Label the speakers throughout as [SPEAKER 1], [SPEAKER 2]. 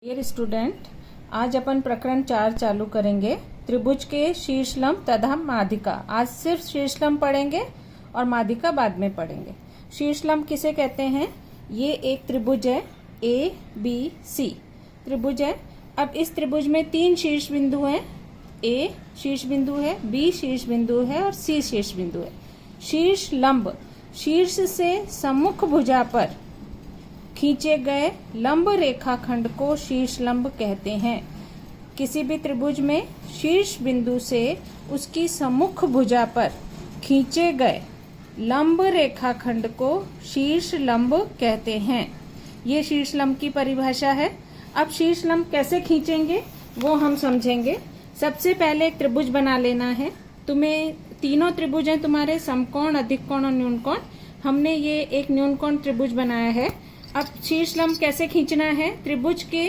[SPEAKER 1] Dear student, आज अपन प्रकरण 4 चालू करेंगे। त्रिभुज के शीर्ष लंब तथा माध्यिका। आज सिर्फ शीर्ष लंब पढ़ेंगे और माध्यिका बाद में पढ़ेंगे। शीर्ष लंब किसे कहते हैं? ये एक त्रिभुज है, ए बी सी त्रिभुज है। अब इस त्रिभुज में 3 शीर्ष बिंदु हैं। ए शीर्ष बिंदु है, बी शीर्ष बिंदु है और सी शीर्ष बिंदु है। शीर्ष लंब शीर्ष से सम्मुख भुजा पर खींचे गए लंब रेखाखंड को शीर्ष लंब कहते हैं। किसी भी त्रिभुज में शीर्ष बिंदु से उसकी सम्मुख भुजा पर खींचे गए लंब रेखाखंड को शीर्ष लंब कहते हैं। ये शीर्ष लंब की परिभाषा है। अब शीर्ष लंब कैसे खींचेंगे वो हम समझेंगे। सबसे पहले एक त्रिभुज बना लेना है। तुम्हें तीनों त्रिभुज हैं तुम्हारे, समकोण, अधिक कोण और न्यून कोण। हमने ये एक न्यून कोण त्रिभुज बनाया है। अब शीर्ष लंब कैसे खींचना है? त्रिभुज के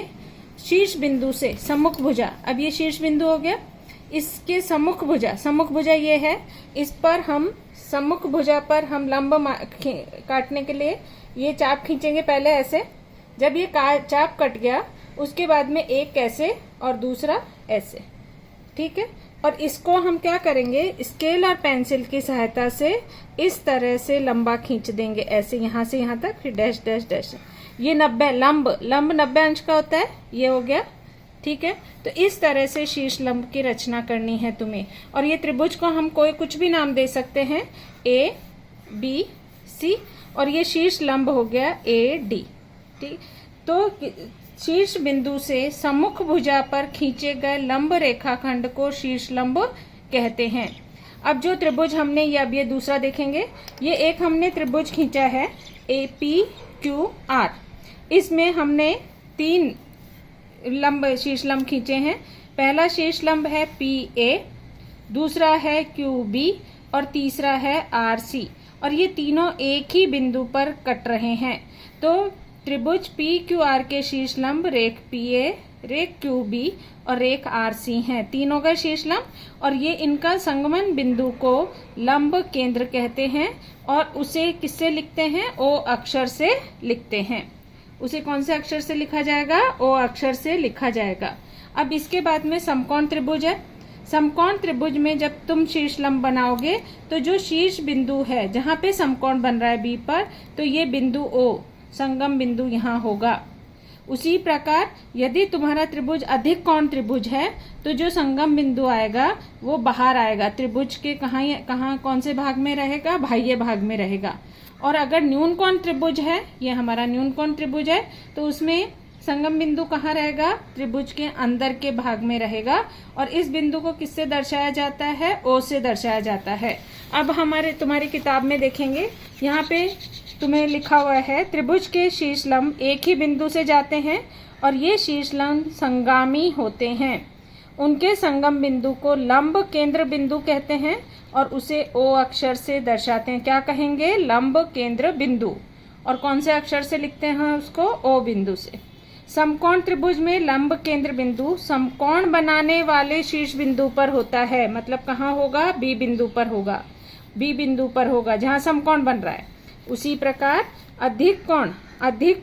[SPEAKER 1] शीर्ष बिंदु से सम्मुख भुजा, अब ये शीर्ष बिंदु हो गया, इसके सम्मुख भुजा ये है। इस पर हम सम्मुख भुजा पर हम लंब काटने के लिए ये चाप खींचेंगे। पहले ऐसे, जब ये चाप कट गया उसके बाद में एक ऐसे और दूसरा ऐसे, ठीक है। और इसको हम क्या करेंगे, स्केल और पेंसिल की सहायता से इस तरह से लंबा खींच देंगे, ऐसे यहाँ से यहाँ तक, फिर डैश डैश डैश। ये 90 लंब 90 अंश का होता है, ये हो गया, ठीक है। तो इस तरह से शीर्ष लंब की रचना करनी है तुम्हें। और ये त्रिभुज को हम कोई कुछ भी नाम दे सकते हैं, ए बी सी, और ये शीर्ष लंब हो गया ए डी, ठीक। तो शीर्ष बिंदु से सम्मुख भुजा पर खींचे गए लंब रेखाखंड को शीर्ष लंब कहते हैं। अब जो त्रिभुज हमने ये दूसरा देखेंगे। ये एक हमने त्रिभुज खींचा है ए पी क्यू आर। इसमें हमने 3 लंब शीर्ष लंब खींचे हैं। पहला शीर्ष लंब है पी ए, दूसरा है क्यू बी और तीसरा है आर सी। और ये तीनों एक ही बिंदु पर कट रहे हैं। तो त्रिभुज पी क्यू आर के शीर्ष लंब रेख पी ए, रेख क्यू बी और रेख आर सी हैं। तीनों का शीर्ष लंब, और ये इनका संगमन बिंदु को लंब केंद्र कहते हैं। और उसे किससे लिखते हैं? ओ अक्षर से लिखते हैं। उसे कौन से अक्षर से लिखा जाएगा? ओ अक्षर से लिखा जाएगा। अब इसके बाद में समकोण त्रिभुज है। समकोण त्रिभुज में जब तुम शीर्ष लंब बनाओगे तो जो शीर्ष बिंदु है जहाँ पे समकोण बन रहा है बी पर, तो ये बिंदु ओ संगम बिंदु यहाँ होगा। उसी प्रकार यदि तुम्हारा त्रिभुज अधिक कोण त्रिभुज है तो जो संगम बिंदु आएगा वो बाहर आएगा। त्रिभुज के कहाँ कौन से भाग में रहेगा? बाह्य भाग में रहेगा। और अगर न्यून कोण त्रिभुज है, ये हमारा न्यून कोण त्रिभुज है, तो उसमें संगम बिंदु कहाँ रहेगा? त्रिभुज के अंदर के भाग में रहेगा। और इस बिंदु को किससे दर्शाया जाता है? ओ से दर्शाया जाता है। अब तुम्हारी किताब में देखेंगे, यहाँ पे तुम्हें लिखा हुआ है त्रिभुज के शीर्ष लंब एक ही बिंदु से जाते हैं और ये शीर्ष लंब संगामी होते हैं। उनके संगम बिंदु को लंब केंद्र बिंदु कहते हैं और उसे ओ अक्षर से दर्शाते हैं। क्या कहेंगे? लंब केंद्र बिंदु। और कौन से अक्षर से लिखते हैं उसको? ओ बिंदु से। समकोण त्रिभुज में लंब केंद्र बिंदु समकोण बनाने वाले शीर्ष बिंदु पर होता है। मतलब कहाँ होगा? बी बिंदु पर होगा। बी बिंदु पर होगा जहाँ समकोण बन रहा है। उसी प्रकार अधिक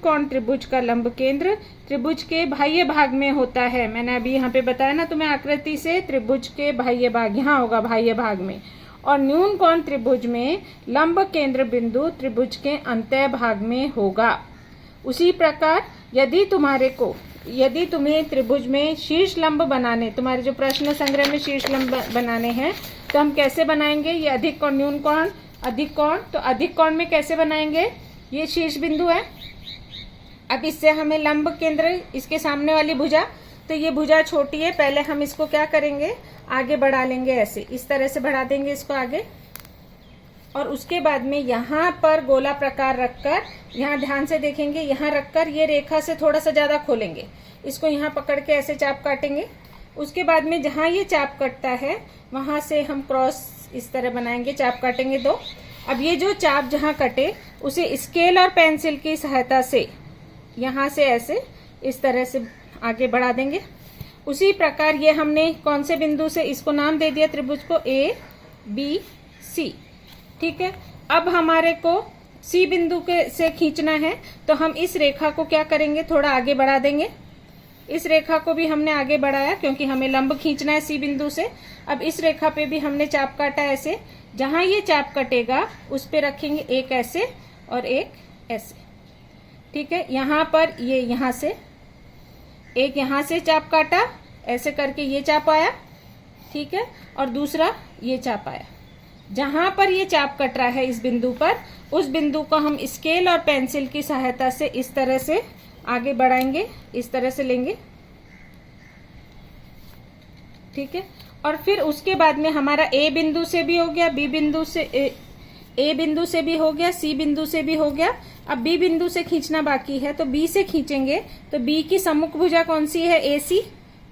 [SPEAKER 1] कोण त्रिभुज का लंब केंद्र त्रिभुज के बाह्य भाग में होता है। मैंने अभी यहाँ पे बताया ना तुम्हें आकृति से, त्रिभुज के बाह्य भाग यहाँ होगा, बाह्य भाग में। और न्यून कोण त्रिभुज में लंब केंद्र बिंदु त्रिभुज के अंतः भाग में होगा। उसी प्रकार यदि तुम्हें त्रिभुज में शीर्ष लंब बनाने, तुम्हारे जो प्रश्न संग्रह में शीर्ष लंब बनाने हैं, तो हम कैसे बनाएंगे? ये अधिक कोण, न्यून कोण, अधिक कोण। तो अधिक कोण में कैसे बनाएंगे? ये शीर्ष बिंदु है। अब इससे हमें लंब केंद्र, इसके सामने वाली भुजा, तो ये भुजा छोटी है, पहले हम इसको क्या करेंगे? आगे बढ़ा लेंगे, ऐसे इस तरह से बढ़ा देंगे इसको आगे। और उसके बाद में यहाँ पर गोला प्रकार रखकर, यहाँ ध्यान से देखेंगे, यहाँ रखकर ये रेखा से थोड़ा सा ज्यादा खोलेंगे, इसको यहाँ पकड़ के ऐसे चाप काटेंगे। उसके बाद में जहाँ ये चाप कटता है वहां से हम क्रॉस इस तरह बनाएंगे, चाप काटेंगे 2। अब ये जो चाप जहाँ कटे उसे स्केल और पेंसिल की सहायता से यहाँ से ऐसे इस तरह से आगे बढ़ा देंगे। उसी प्रकार ये हमने कौन से बिंदु से इसको नाम दे दिया त्रिभुज को? ए बी सी, ठीक है। अब हमारे को सी बिंदु से खींचना है, तो हम इस रेखा को क्या करेंगे? थोड़ा आगे बढ़ा देंगे। इस रेखा को भी हमने आगे बढ़ाया क्योंकि हमें लंब खींचना है सी बिंदु से। अब इस रेखा पे भी हमने चाप काटा ऐसे। जहां ये चाप कटेगा उस पे रखेंगे एक ऐसे और एक ऐसे, ठीक है। यहां पर ये यहां से एक यहां से चाप काटा, ऐसे करके ये चाप आया, ठीक है, और दूसरा ये चाप आया। जहां पर ये चाप कट रहा है इस बिंदु पर, उस बिंदु को हम स्केल और पेंसिल की सहायता से इस तरह से आगे बढ़ाएंगे, इस तरह से लेंगे, ठीक है। और फिर उसके बाद में हमारा ए बिंदु से भी हो गया, बी बिंदु से ए बिंदु से भी हो गया, सी बिंदु से भी हो गया। अब बी बिंदु से खींचना बाकी है, तो बी से खींचेंगे। तो बी की सम्मुख भुजा कौन सी है? एसी।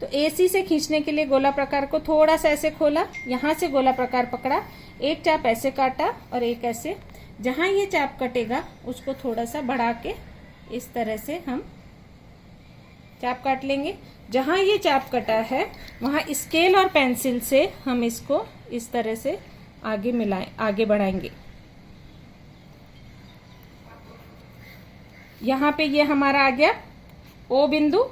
[SPEAKER 1] तो एसी से खींचने के लिए गोला प्रकार को थोड़ा सा ऐसे खोला, यहां से गोला प्रकार पकड़ा, एक चाप ऐसे काटा और एक ऐसे। जहां ये चाप कटेगा उसको थोड़ा सा बढ़ा के इस तरह से हम चाप काट लेंगे। जहां ये चाप कटा है वहां स्केल और पेंसिल से हम इसको इस तरह से आगे बढ़ाएंगे। यहाँ पे ये हमारा आ गया ओ बिंदु,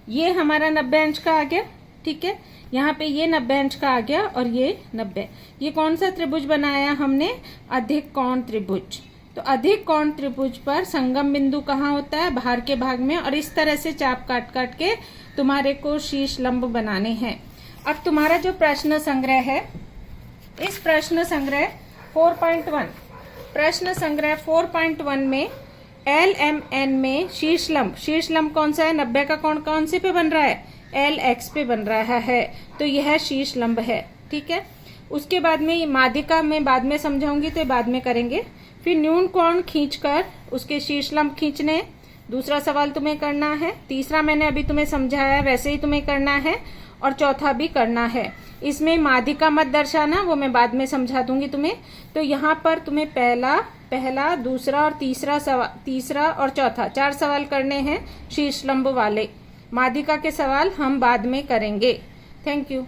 [SPEAKER 1] ये हमारा 90 अंश का आ गया, ठीक है। यहाँ पे ये 90 अंश का आ गया और ये 90। ये कौन सा त्रिभुज बनाया हमने? अधिक कोण त्रिभुज। तो अधिक कोण त्रिभुज पर संगम बिंदु कहाँ होता है? बाहर के भाग में। और इस तरह से चाप काट काट के तुम्हारे को शीर्ष लंब बनाने हैं। अब तुम्हारा जो प्रश्न संग्रह है, इस प्रश्न संग्रह 4.1 प्रश्न संग्रह 4.1 में LMN में शीर्ष लंब कौन सा है? 90 का कोण कौन से पे बन रहा है? LX पे बन रहा है, तो यह शीर्ष लंब है, ठीक है। उसके बाद में ये माध्यिका में बाद में समझाऊंगी, तो बाद में करेंगे। फिर न्यून कोण खींचकर उसके शीर्ष लंब खींचने, दूसरा सवाल तुम्हें करना है। तीसरा मैंने अभी तुम्हें समझाया, वैसे ही तुम्हें करना है। और चौथा भी करना है। इसमें माध्यिका मत दर्शाना, वो मैं बाद में समझा दूंगी तुम्हें। तो यहाँ पर तुम्हें पहला, दूसरा और तीसरा और चौथा 4 सवाल करने हैं शीर्ष लंब वाले। माध्यिका के सवाल हम बाद में करेंगे। Thank you.